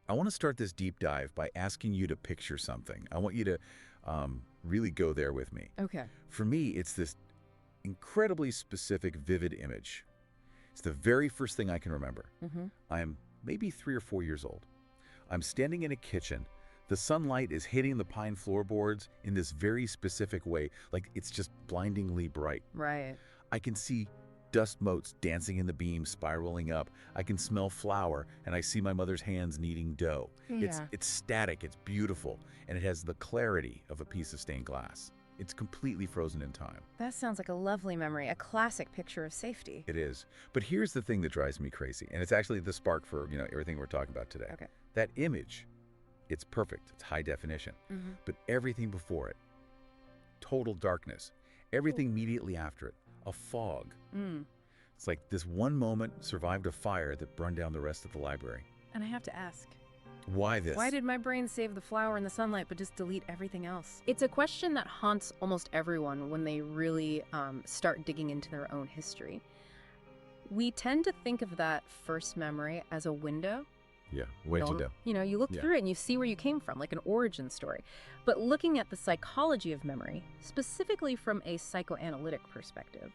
I want to start this deep dive by asking you to picture something. I want you to really go there with me. Okay. For me, it's this incredibly specific, vivid image. It's the very first thing I can remember. I'm maybe 3 or 4 years old. I'm standing in a kitchen. The sunlight is hitting the pine floorboards in this very specific way, like it's just blindingly bright. Right. I can see dust motes dancing in the beam, spiraling up. I can smell flour, and I see my mother's hands kneading dough. Yeah. It's static, it's beautiful, and it has the clarity of a piece of stained glass. It's completely frozen in time. That sounds like a lovely memory, a classic picture of safety. It is. But here's the thing that drives me crazy, and it's actually the spark for, everything we're talking about today. Okay. That image, it's perfect. It's high definition. But everything before it, total darkness. Everything immediately after it, a fog. It's like this one moment survived a fire that burned down the rest of the library. And I have to ask, why this? why did my brain save the flower and the sunlight but just delete everything else? It's a question that haunts almost everyone when they really start digging into their own history. We tend to think of that first memory as a window. Yeah, way to do. You look through it and you see where you came from, like an origin story. But looking at the psychology of memory, specifically from a psychoanalytic perspective,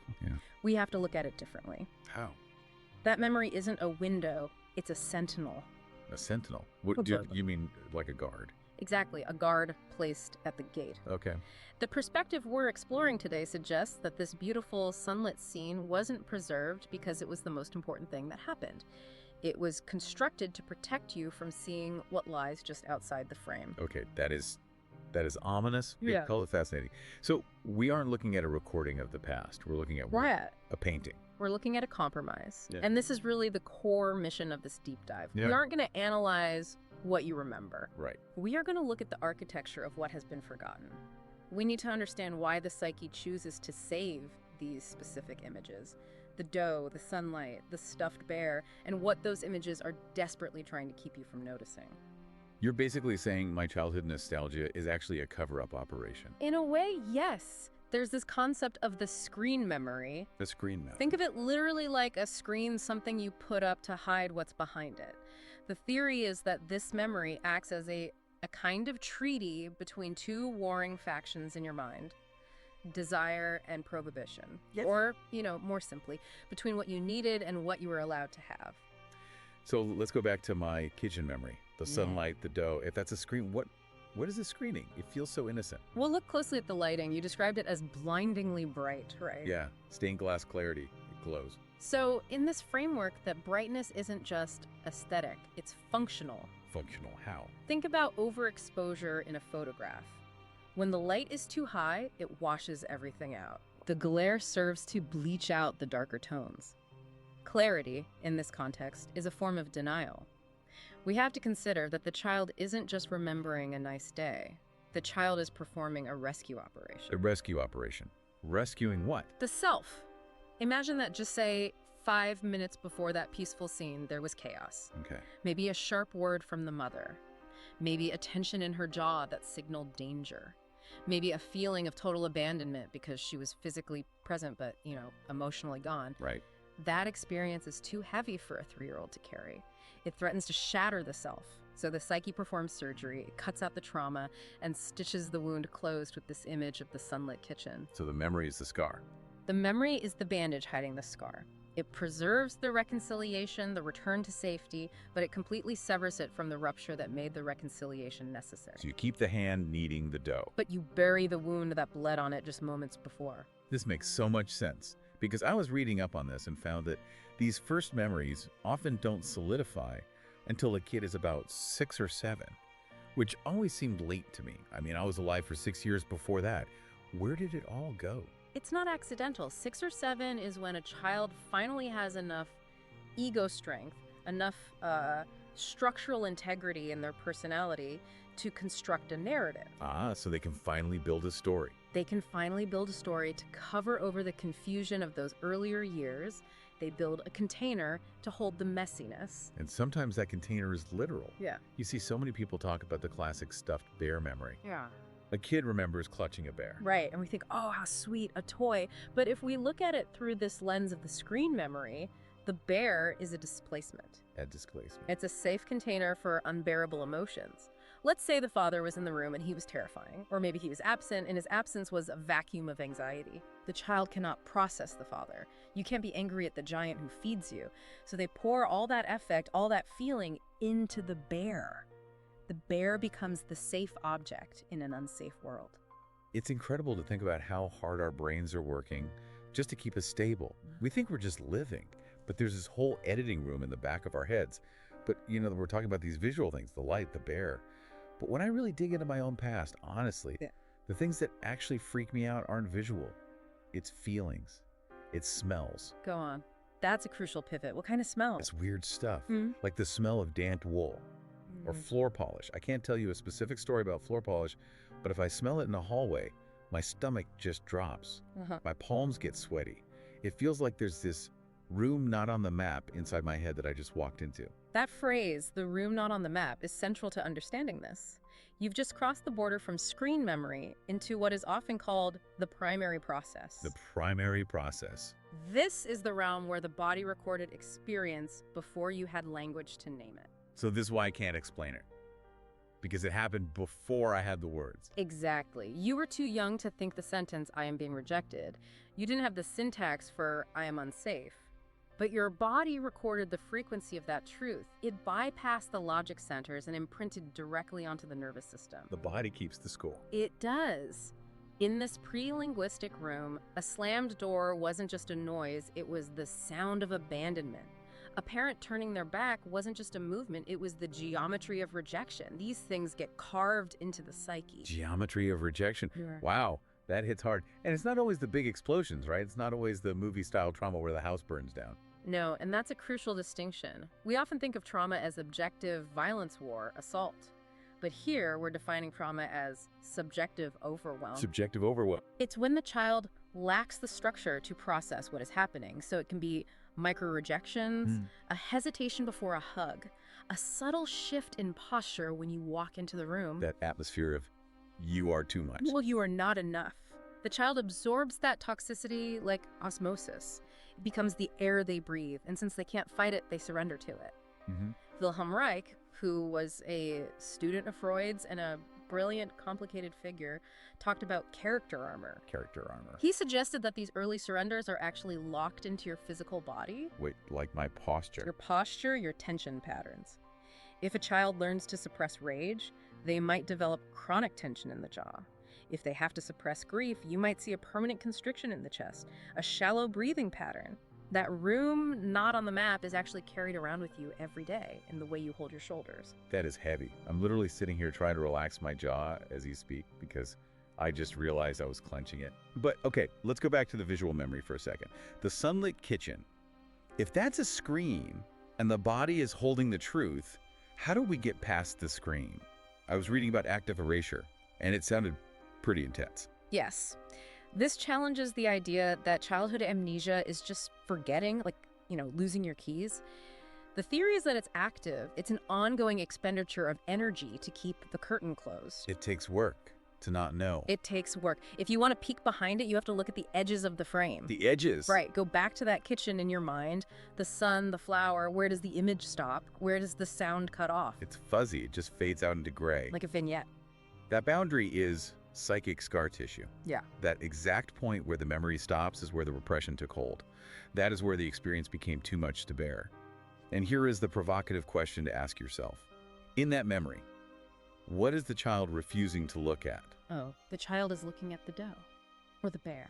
we have to look at it differently. How? That memory isn't a window, it's a sentinel. A sentinel? What do you mean, like a guard? Exactly, a guard placed at the gate. Okay. The perspective we're exploring today suggests that this beautiful sunlit scene wasn't preserved because it was the most important thing that happened. It was constructed to protect you from seeing what lies just outside the frame. Okay, that is ominous. Yeah. Call it fascinating. So we aren't looking at a recording of the past. We're looking at a painting. We're looking at a compromise. Yeah. And this is really the core mission of this deep dive. Yeah. We aren't going to analyze what you remember. Right. We are going to look at the architecture of what has been forgotten. We need to understand why the psyche chooses to save these specific images. The dough, the sunlight, the stuffed bear, and what those images are desperately trying to keep you from noticing. You're basically saying my childhood nostalgia is actually a cover-up operation. In a way, yes. There's this concept of the screen memory. The screen memory. Think of it literally like a screen, something you put up to hide what's behind it. The theory is that this memory acts as a kind of treaty between two warring factions in your mind. Desire and prohibition. Yes. Or, more simply, between what you needed and what you were allowed to have. So let's go back to my kitchen memory. The sunlight, the dough. If that's a screen, what is the screening? It feels so innocent. Well, look closely at the lighting. You described it as blindingly bright, right? Yeah, stained glass clarity. It glows. So in this framework, that brightness isn't just aesthetic, it's functional. Functional how? Think about overexposure in a photograph. When the light is too high, it washes everything out. The glare serves to bleach out the darker tones. Clarity, in this context, is a form of denial. We have to consider that the child isn't just remembering a nice day. The child is performing a rescue operation. A rescue operation. Rescuing what? The self. Imagine that just say 5 minutes before that peaceful scene, there was chaos. Okay. Maybe a sharp word from the mother. Maybe a tension in her jaw that signaled danger. Maybe a feeling of total abandonment because she was physically present but, emotionally gone. Right. That experience is too heavy for a 3-year-old to carry. It threatens to shatter the self. So the psyche performs surgery, it cuts out the trauma, and stitches the wound closed with this image of the sunlit kitchen. So the memory is the scar. The memory is the bandage hiding the scar. It preserves the reconciliation, the return to safety, but it completely severs it from the rupture that made the reconciliation necessary. So you keep the hand kneading the dough. But you bury the wound that bled on it just moments before. This makes so much sense because I was reading up on this and found that these first memories often don't solidify until a kid is about 6 or 7, which always seemed late to me. I mean, I was alive for 6 years before that. Where did it all go? It's not accidental. 6 or 7 is when a child finally has enough ego strength, enough structural integrity in their personality to construct a narrative. Ah, so they can finally build a story. They can finally build a story to cover over the confusion of those earlier years. They build a container to hold the messiness. And sometimes that container is literal. Yeah. You see so many people talk about the classic stuffed bear memory. Yeah. A kid remembers clutching a bear. Right, and we think, oh, how sweet, a toy. But if we look at it through this lens of the screen memory, The bear is a displacement. A displacement. It's a safe container for unbearable emotions. Let's say the father was in the room and he was terrifying, or maybe he was absent and his absence was a vacuum of anxiety. The child cannot process the father. You can't be angry at the giant who feeds you. So they pour all that affect, all that feeling into the bear. The bear becomes the safe object in an unsafe world. It's incredible to think about how hard our brains are working just to keep us stable. We think we're just living, but there's this whole editing room in the back of our heads. But, we're talking about these visual things, the light, the bear. But when I really dig into my own past, honestly, the things that actually freak me out aren't visual. It's feelings. It's smells. Go on. That's a crucial pivot. What kind of smells? It's weird stuff, like the smell of damp wool or floor polish. I can't tell you a specific story about floor polish, but if I smell it in a hallway, my stomach just drops. My palms get sweaty. It feels like there's this room not on the map inside my head that I just walked into. That phrase, the room not on the map, is central to understanding this. You've just crossed the border from screen memory into what is often called the primary process. The primary process. This is the realm where the body recorded experience before you had language to name it. So this is why I can't explain it. Because it happened before I had the words. Exactly. You were too young to think the sentence, "I am being rejected." You didn't have the syntax for "I am unsafe." But your body recorded the frequency of that truth. It bypassed the logic centers and imprinted directly onto the nervous system. The body keeps the score. It does. In this pre-linguistic room, a slammed door wasn't just a noise, it was the sound of abandonment. A parent turning their back wasn't just a movement, it was the geometry of rejection. These things get carved into the psyche. Geometry of rejection. Sure. Wow, that hits hard. And it's not always the big explosions, right? It's not always the movie-style trauma where the house burns down. No, and that's a crucial distinction. We often think of trauma as objective violence war, assault. But here, we're defining trauma as subjective overwhelm. Subjective overwhelm. It's when the child lacks the structure to process what is happening. So it can be micro-rejections, a hesitation before a hug, a subtle shift in posture when you walk into the room. That atmosphere of, you are too much. Well, you are not enough. The child absorbs that toxicity like osmosis. It becomes the air they breathe, and since they can't fight it, they surrender to it. Wilhelm Reich, who was a student of Freud's and a brilliant, complicated figure, talked about character armor. Character armor. He suggested that these early surrenders are actually locked into your physical body. Wait, like my posture? Your posture, your tension patterns. If a child learns to suppress rage, they might develop chronic tension in the jaw. If they have to suppress grief, you might see a permanent constriction in the chest, a shallow breathing pattern. That room not on the map is actually carried around with you every day in the way you hold your shoulders. That is heavy. I'm literally sitting here trying to relax my jaw as you speak because I just realized I was clenching it. But okay, let's go back to the visual memory for a second. The sunlit kitchen. If that's a screen and the body is holding the truth, how do we get past the screen? I was reading about active erasure, and it sounded pretty intense. Yes. This challenges the idea that childhood amnesia is just forgetting, like, losing your keys. The theory is that it's active. It's an ongoing expenditure of energy to keep the curtain closed. It takes work to not know. It takes work. If you want to peek behind it, you have to look at the edges of the frame. The edges? Right. Go back to that kitchen in your mind. The sun, the flower, where does the image stop? Where does the sound cut off? It's fuzzy. It just fades out into gray. Like a vignette. That boundary is psychic scar tissue. Yeah. That exact point where the memory stops is where the repression took hold. That is where the experience became too much to bear. And here is the provocative question to ask yourself. In that memory, what is the child refusing to look at? Oh, the child is looking at the doe or the bear.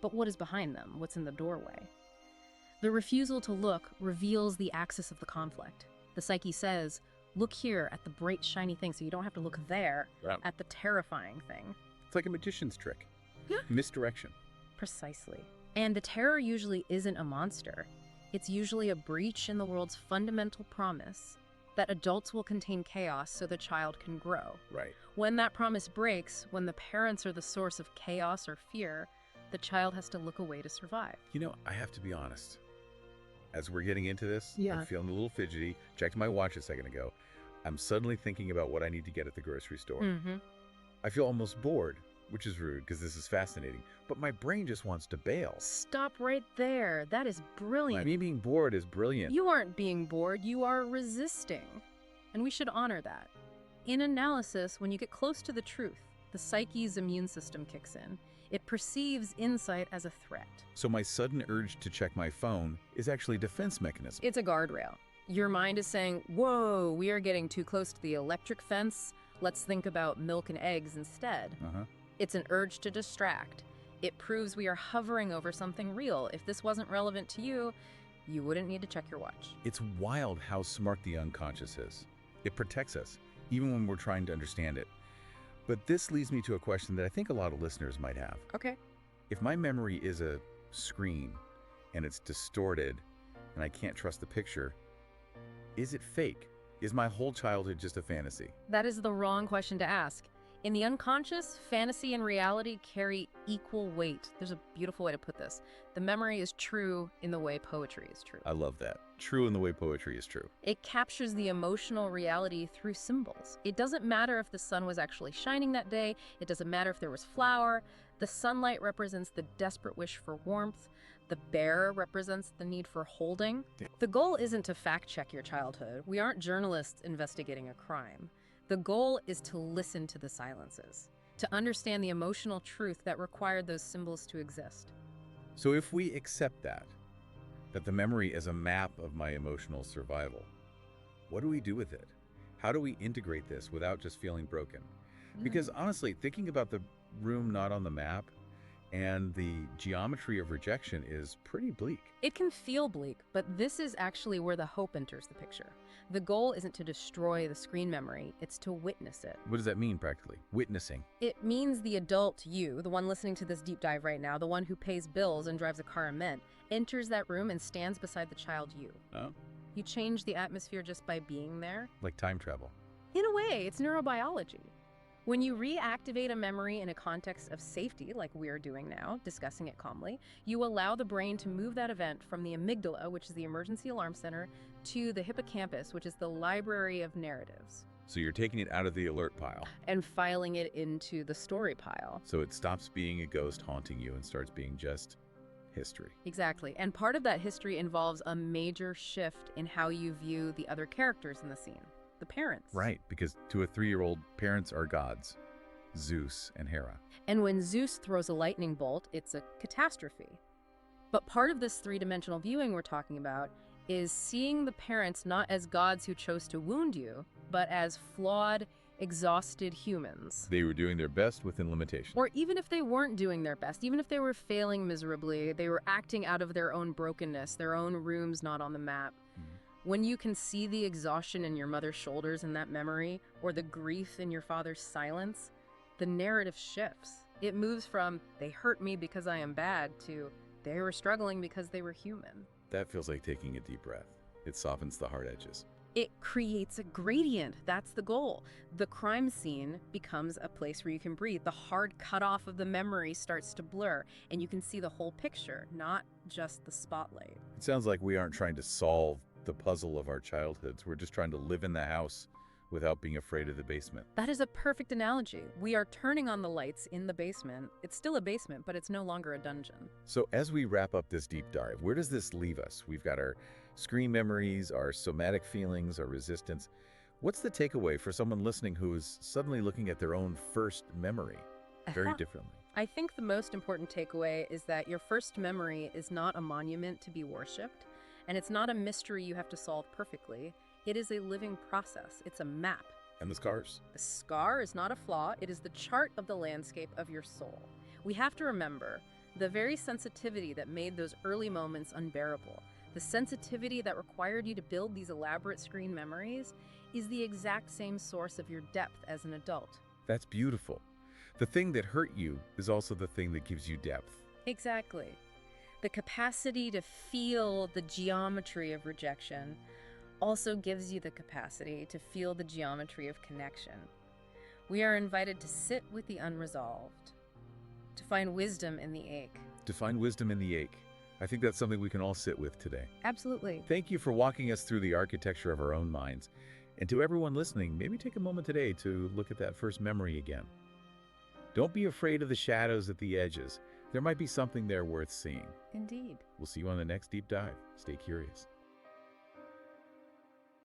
But what is behind them? What's in the doorway? The refusal to look reveals the axis of the conflict. The psyche says, look here at the bright, shiny thing, so you don't have to look there at the terrifying thing. It's like a magician's trick. Yeah. Misdirection. Precisely. And the terror usually isn't a monster. It's usually a breach in the world's fundamental promise that adults will contain chaos so the child can grow. Right. When that promise breaks, when the parents are the source of chaos or fear, the child has to look away to survive. I have to be honest. As we're getting into this, Yeah. I'm feeling a little fidgety. Checked my watch a second ago. I'm suddenly thinking about what I need to get at the grocery store. I feel almost bored. which is rude because this is fascinating, but my brain just wants to bail. Stop right there. That is brilliant. Me being bored is brilliant. You aren't being bored, you are resisting. And we should honor that. In analysis, when you get close to the truth, the psyche's immune system kicks in. It perceives insight as a threat. So my sudden urge to check my phone is actually a defense mechanism. It's a guardrail. Your mind is saying, whoa, we are getting too close to the electric fence. Let's think about milk and eggs instead. It's an urge to distract. It proves we are hovering over something real. If this wasn't relevant to you, you wouldn't need to check your watch. It's wild how smart the unconscious is. It protects us, even when we're trying to understand it. But this leads me to a question that I think a lot of listeners might have. Okay. If my memory is a screen and it's distorted and I can't trust the picture, is it fake? Is my whole childhood just a fantasy? That is the wrong question to ask. In the unconscious, fantasy and reality carry equal weight. There's a beautiful way to put this. The memory is true in the way poetry is true. I love that. True in the way poetry is true. It captures the emotional reality through symbols. It doesn't matter if the sun was actually shining that day. It doesn't matter if there was flour. The sunlight represents the desperate wish for warmth. The bear represents the need for holding. The goal isn't to fact-check your childhood. We aren't journalists investigating a crime. The goal is to listen to the silences, to understand the emotional truth that required those symbols to exist. So if we accept that the memory is a map of my emotional survival, what do we do with it? How do we integrate this without just feeling broken? Because honestly, thinking about the room not on the map and the geometry of rejection is pretty bleak. It can feel bleak, but this is actually where the hope enters the picture. The goal isn't to destroy the screen memory, it's to witness it. What does that mean practically? Witnessing. It means the adult you, the one listening to this deep dive right now, the one who pays bills and drives a car in Mint, enters that room and stands beside the child you. Oh. You change the atmosphere just by being there. Like time travel. In a way, it's neurobiology. When you reactivate a memory in a context of safety, like we're doing now, discussing it calmly, you allow the brain to move that event from the amygdala, which is the emergency alarm center, to the hippocampus, which is the library of narratives. So you're taking it out of the alert pile. And filing it into the story pile. So it stops being a ghost haunting you and starts being just history. Exactly. And part of that history involves a major shift in how you view the other characters in the scene. The parents. Right, because to a 3-year-old, parents are gods, Zeus and Hera. And when Zeus throws a lightning bolt, it's a catastrophe. But part of this three-dimensional viewing we're talking about is seeing the parents not as gods who chose to wound you, but as flawed, exhausted humans. They were doing their best within limitation. Or even if they weren't doing their best, even if they were failing miserably, they were acting out of their own brokenness, their own rooms not on the map. When you can see the exhaustion in your mother's shoulders in that memory, or the grief in your father's silence, the narrative shifts. It moves from, they hurt me because I am bad, to, they were struggling because they were human. That feels like taking a deep breath. It softens the hard edges. It creates a gradient. That's the goal. The crime scene becomes a place where you can breathe. The hard cutoff of the memory starts to blur, and you can see the whole picture, not just the spotlight. It sounds like we aren't trying to solve the puzzle of our childhoods. We're just trying to live in the house without being afraid of the basement. That is a perfect analogy. We are turning on the lights in the basement. It's still a basement, but it's no longer a dungeon. So as we wrap up this deep dive, where does this leave us? We've got our screen memories, our somatic feelings, our resistance. What's the takeaway for someone listening who is suddenly looking at their own first memory very differently? I think the most important takeaway is that your first memory is not a monument to be worshipped, and it's not a mystery you have to solve perfectly. It is a living process. It's a map. And the scars? The scar is not a flaw. It is the chart of the landscape of your soul. We have to remember the very sensitivity that made those early moments unbearable, the sensitivity that required you to build these elaborate screen memories, is the exact same source of your depth as an adult. That's beautiful. The thing that hurt you is also the thing that gives you depth. Exactly. The capacity to feel the geometry of rejection also gives you the capacity to feel the geometry of connection. We are invited to sit with the unresolved, to find wisdom in the ache. To find wisdom in the ache. I think that's something we can all sit with today. Absolutely. Thank you for walking us through the architecture of our own minds. And to everyone listening, maybe take a moment today to look at that first memory again. Don't be afraid of the shadows at the edges. There might be something there worth seeing. Indeed. We'll see you on the next deep dive. Stay curious.